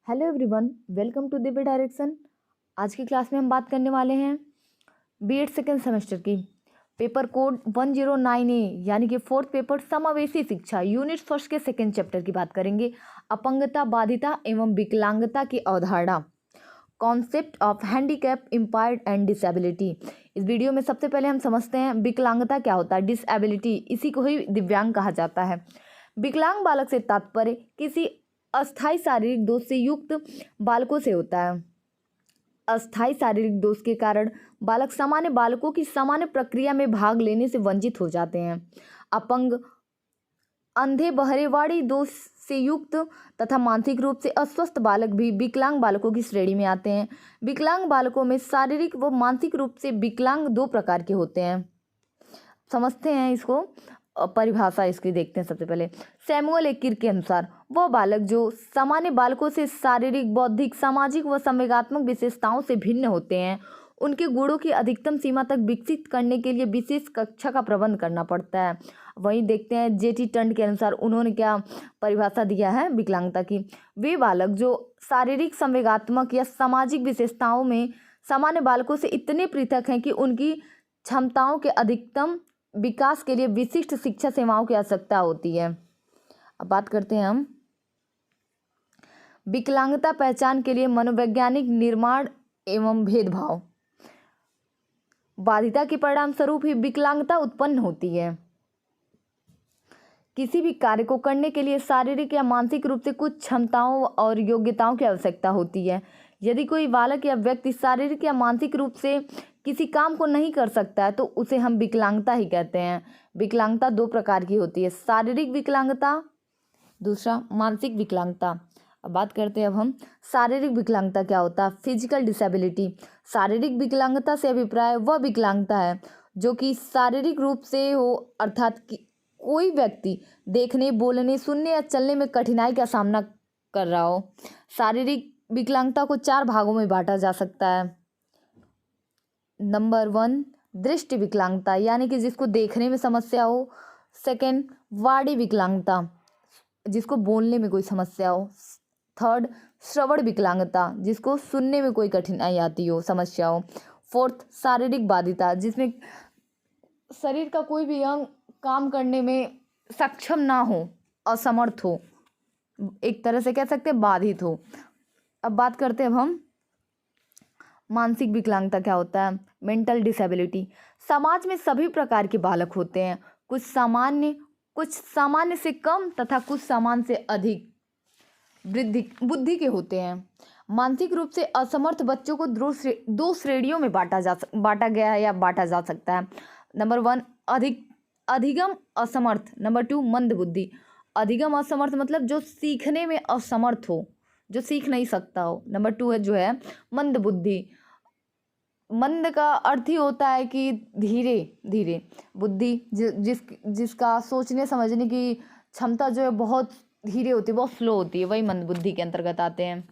Hello everyone, welcome to Divya direction. आज की class में हम बात करने वाले हैं बीएड सेकेंड सेमेस्टर की पेपर कोड 109A यानी कि फोर्थ पेपर समावेशी शिक्षा यूनिट फर्स्ट के सेकेंड चैप्टर की बात करेंगे। अपंगता, बाधिता एवं विकलांगता की अवधारणा, concept of handicap, impaired and disability. इस वीडियो में सबसे पहले हम समझते हैं विकलांगता क्या होता है। डिसेबिलिटी, इसी को ही दिव्यांग कहा जाता है। विकलांग बालक से तात्पर्य किसी अस्थायी शारीरिक दोष से युक्त बालकों से होता है। अस्थायी शारीरिक दोष के कारण बालक सामान्य बालकों की सामान्य प्रक्रिया में भाग लेने से वंचित हो जाते हैं। अपंग, अंधे, बहरे, वाणी दोष से युक्त तथा मानसिक रूप से अस्वस्थ बालक भी विकलांग बालकों की श्रेणी में आते हैं। विकलांग बालकों में शारीरिक व मानसिक रूप से विकलांग दो प्रकार के होते हैं। समझते हैं इसको, परिभाषा इसकी देखते हैं। सबसे पहले सैमुअल एकिर के अनुसार वह बालक जो सामान्य बालकों से शारीरिक, बौद्धिक, सामाजिक व संवेगात्मक विशेषताओं से भिन्न होते हैं, उनके गुणों की अधिकतम सीमा तक विकसित करने के लिए विशेष कक्षा का प्रबंध करना पड़ता है। वहीं देखते हैं जेटी टंड के अनुसार उन्होंने क्या परिभाषा दिया है विकलांगता की। वे बालक जो शारीरिक, संवेगात्मक या सामाजिक विशेषताओं में सामान्य बालकों से इतने पृथक हैं कि उनकी क्षमताओं के अधिकतम विकास के लिए विशिष्ट शिक्षा सेवाओं की आवश्यकता होती है। अब बात करते हैं हम विकलांगता पहचान के लिए मनोवैज्ञानिक निर्माण एवं भेदभाव। बाधिता के परिणाम स्वरूप ही विकलांगता उत्पन्न होती है। किसी भी कार्य को करने के लिए शारीरिक या मानसिक रूप से कुछ क्षमताओं और योग्यताओं की आवश्यकता होती है। यदि कोई बालक या व्यक्ति शारीरिक या मानसिक रूप से किसी काम को नहीं कर सकता है तो उसे हम विकलांगता ही कहते हैं। विकलांगता दो प्रकार की होती है, शारीरिक विकलांगता, दूसरा मानसिक विकलांगता। अब बात करते हैं अब हम शारीरिक विकलांगता क्या होता है। Physical disability. शारीरिक विकलांगता से अभिप्राय वह विकलांगता है जो कि शारीरिक रूप से हो, अर्थात कोई व्यक्ति देखने, बोलने, सुनने या चलने में कठिनाई का सामना कर रहा हो। शारीरिक विकलांगता को चार भागों में बांटा जा सकता है। नंबर 1 दृष्टि विकलांगता, यानी कि जिसको देखने में समस्या हो। सेकंड वाणी विकलांगता, जिसको बोलने में कोई समस्या हो। थर्ड श्रवण विकलांगता, जिसको सुनने में कोई कठिनाई आती हो, समस्या हो। फोर्थ शारीरिक बाधिता, जिसमें शरीर का कोई भी अंग काम करने में सक्षम ना हो, असमर्थ हो, एक तरह से कह सकते हैं बाधित हो। अब बात करते हैं अब हम मानसिक विकलांगता क्या होता है। Mental disability. समाज में सभी प्रकार के बालक होते हैं, कुछ सामान्य से कम तथा कुछ सामान्य से अधिक बुद्धि के होते हैं। मानसिक रूप से असमर्थ बच्चों को दो श्रेणियों में बांटा गया है या बांटा जा सकता है। नंबर 1 अधिगम असमर्थ। नंबर 2 मंद बुद्धि। अधिगम असमर्थ मतलब जो सीखने में असमर्थ हो, जो सीख नहीं सकता हो। नंबर 2 है जो है मंद बुद्धि। मंद का अर्थ ही होता है कि धीरे धीरे बुद्धि, जिसका सोचने समझने की क्षमता जो है बहुत धीरे होती है, बहुत स्लो होती है, वही मंद बुद्धि के अंतर्गत आते हैं।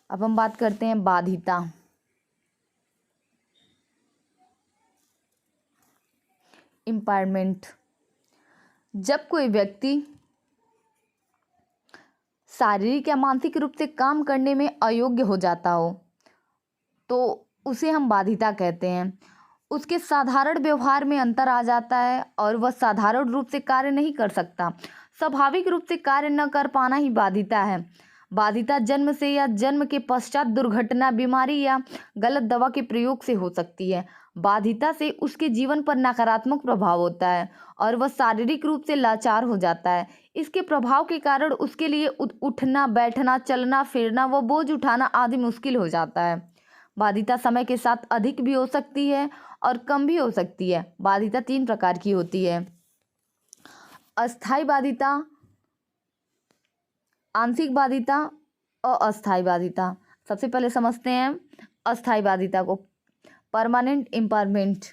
अब हम बात करते हैं बाधिता। इम्पायरमेंट। जब कोई व्यक्ति शारीरिक या मानसिक रूप से काम करने में अयोग्य हो जाता हो तो उसे हम बाधिता कहते हैं। उसके साधारण व्यवहार में अंतर आ जाता है और वह साधारण रूप से कार्य नहीं कर सकता। स्वाभाविक रूप से कार्य न कर पाना ही बाधिता है। बाधिता जन्म से या जन्म के पश्चात दुर्घटना, बीमारी या गलत दवा के प्रयोग से हो सकती है। बाधिता से उसके जीवन पर नकारात्मक प्रभाव होता है और वह शारीरिक रूप से लाचार हो जाता है। इसके प्रभाव के कारण उसके लिए उठना, बैठना, चलना फिरना व बोझ उठाना आदि मुश्किल हो जाता है। बाधिता समय के साथ अधिक भी हो सकती है और कम भी हो सकती है। बाधिता 3 प्रकार की होती है। अस्थायी बाधिता, आंशिक बाधिता और अस्थायी बाधिता। सबसे पहले समझते हैं अस्थायी बाधिता को। परमानेंट इम्पायरमेंट।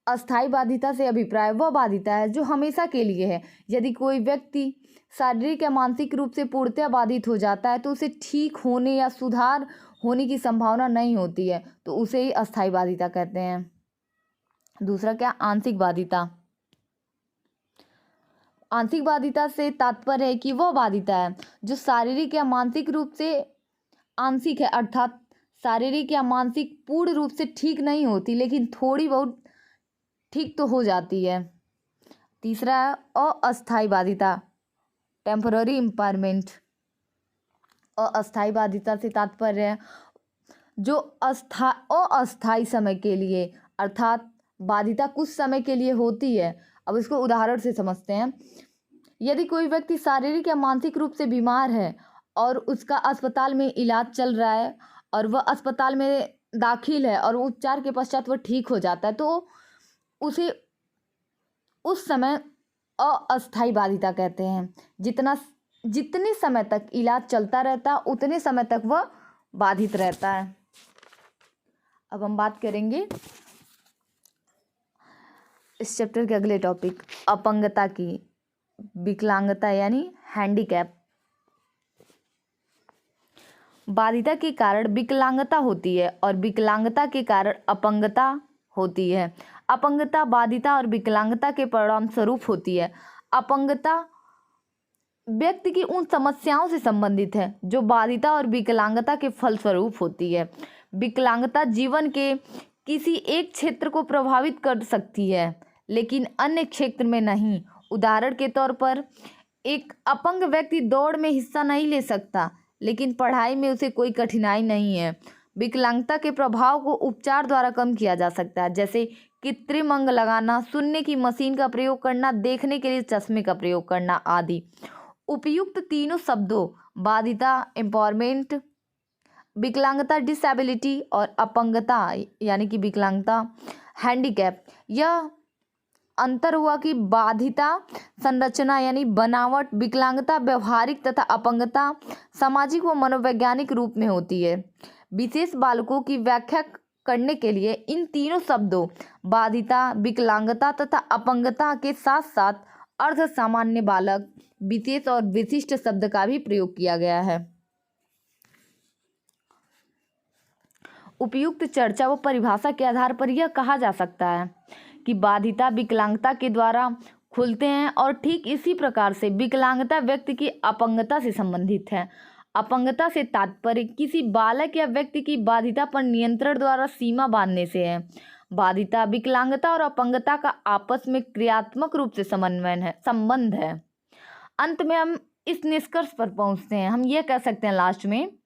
अस्थायी बाधिता से अभिप्राय वह बाधिता है जो हमेशा के लिए है। यदि कोई व्यक्ति शारीरिक या मानसिक रूप से पूर्णतः बाधित हो जाता है तो उसे ठीक होने या सुधार होने की संभावना नहीं होती है, तो उसे ही अस्थायी बाधिता कहते हैं। दूसरा क्या, आंशिक बाधिता। आंशिक बाधिता से तात्पर्य है कि वह बाधिता है जो शारीरिक या मानसिक रूप से आंशिक है, अर्थात शारीरिक या मानसिक पूर्ण रूप से ठीक नहीं होती लेकिन थोड़ी बहुत ठीक तो हो जाती है। तीसरा है अस्थायी बाधिता, टेम्पररी इम्पायरमेंट। अस्थायी बाधिता से तात्पर्य है जो अस्थायी समय के लिए, अर्थात बाधिता कुछ समय के लिए होती है। अब इसको उदाहरण से समझते हैं। यदि कोई व्यक्ति शारीरिक या मानसिक रूप से बीमार है और उसका अस्पताल में इलाज चल रहा है और वह अस्पताल में दाखिल है और उपचार के पश्चात वह ठीक हो जाता है, तो उसे उस समय अस्थायी बाधिता कहते हैं। जितने समय तक इलाज चलता रहता है उतने समय तक वह बाधित रहता है। अब हम बात करेंगे इस चैप्टर के अगले टॉपिक अपंगता की, विकलांगता यानी हैंडीकैप। बाधिता के कारण विकलांगता होती है और विकलांगता के कारण अपंगता होती है। अपंगता बाधिता और विकलांगता के परिणाम स्वरूप होती है। अपंगता व्यक्ति की उन समस्याओं से संबंधित है जो बाधिता और विकलांगता के फलस्वरूप होती है। विकलांगता जीवन के किसी एक क्षेत्र को प्रभावित कर सकती है लेकिन अन्य क्षेत्र में नहीं। उदाहरण के तौर पर एक अपंग व्यक्ति दौड़ में हिस्सा नहीं ले सकता लेकिन पढ़ाई में उसे कोई कठिनाई नहीं है। विकलांगता के प्रभाव को उपचार द्वारा कम किया जा सकता है, जैसे कृत्रिम अंग लगाना, सुनने की मशीन का प्रयोग करना, देखने के लिए चश्मे का प्रयोग करना आदि। उपयुक्त तीनों शब्दों बाधिता एम्पावरमेंट, विकलांगता डिसेबिलिटी और अपंगता यानी कि विकलांगता हैंडीकैप, यह अंतर हुआ कि बाधिता संरचना यानी बनावट, विकलांगता व्यवहारिक तथा अपंगता सामाजिक व मनोवैज्ञानिक रूप में होती है। विशेष बालकों की व्याख्या करने के लिए इन तीनों शब्दों बाधिता, विकलांगता तथा अपंगता के साथ साथ अर्ध सामान्य बालक, विशेष और विशिष्ट शब्द का भी प्रयोग किया गया है। उपयुक्त चर्चा व परिभाषा के आधार पर यह कहा जा सकता है कि बाधिता विकलांगता के द्वारा खुलते हैं और ठीक इसी प्रकार से विकलांगता व्यक्ति की अपंगता से संबंधित है। अपंगता से तात्पर्य किसी बालक या व्यक्ति की बाधिता पर नियंत्रण द्वारा सीमा बांधने से है। बाधिता, विकलांगता और अपंगता का आपस में क्रियात्मक रूप से संबंध है। अंत में हम इस निष्कर्ष पर पहुंचते हैं, हम ये कह सकते हैं लास्ट में,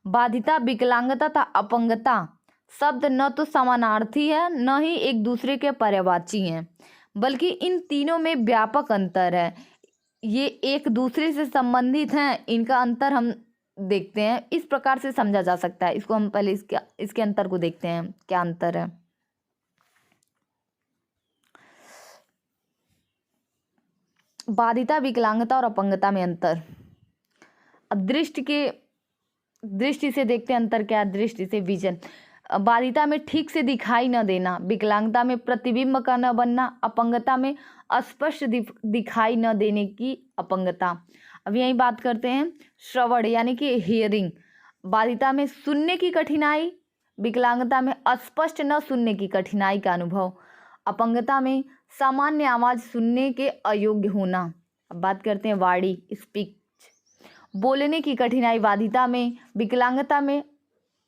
बाधिता, विकलांगता तथा अपंगता शब्द न तो समानार्थी है न ही एक दूसरे के पर्यायवाची हैं, बल्कि इन तीनों में व्यापक अंतर है। ये एक दूसरे से संबंधित हैं, इनका अंतर हम देखते हैं। इस प्रकार से समझा जा सकता है। इसको हम पहले इसके अंतर को देखते हैं, क्या अंतर है। बाधिता, विकलांगता और अपंगता में अंतर। अब दृष्टि से देखते हैं अंतर क्या है। दृष्टि से विजन, बाधिता में ठीक से दिखाई न देना, विकलांगता में प्रतिबिंब का न बनना, अपंगता में अस्पष्ट दिखाई न देने की अपंगता। अब यही बात करते हैं श्रवण यानी कि हियरिंग। बाधिता में सुनने की कठिनाई, विकलांगता में अस्पष्ट न सुनने की कठिनाई का अनुभव, अपंगता में सामान्य आवाज सुनने के अयोग्य होना। अब बात करते हैं वाणी, स्पीच, बोलने की कठिनाई बाधिता में, विकलांगता में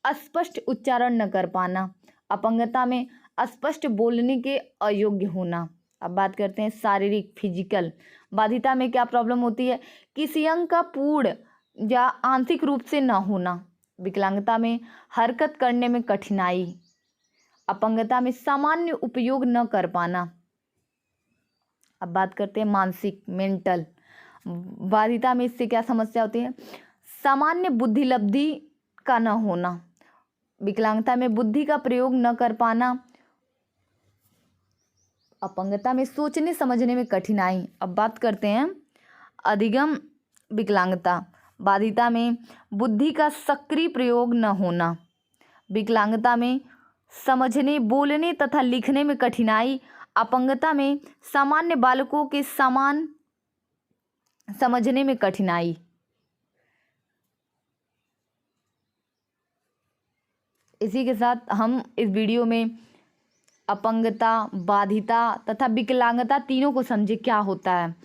अस्पष्ट उच्चारण न कर पाना, अपंगता में अस्पष्ट बोलने के अयोग्य होना। अब बात करते हैं शारीरिक, फिजिकल। बाधिता में क्या प्रॉब्लम होती है, किसी अंग का पूर्ण या आंशिक रूप से न होना, विकलांगता में हरकत करने में कठिनाई, अपंगता में सामान्य उपयोग न कर पाना। अब बात करते हैं मानसिक, मेंटल। बाधिता में इससे क्या समस्या होती है, सामान्य बुद्धिलब्धि का न होना, विकलांगता में बुद्धि का प्रयोग न कर पाना, अपंगता में सोचने समझने में कठिनाई। अब बात करते हैं अधिगम विकलांगता। बाधिता में बुद्धि का सक्रिय प्रयोग न होना, विकलांगता में समझने, बोलने तथा लिखने में कठिनाई, अपंगता में सामान्य बालकों के समान समझने में कठिनाई। इसी के साथ हम इस वीडियो में अपंगता, बाधिता तथा विकलांगता तीनों को समझे क्या होता है।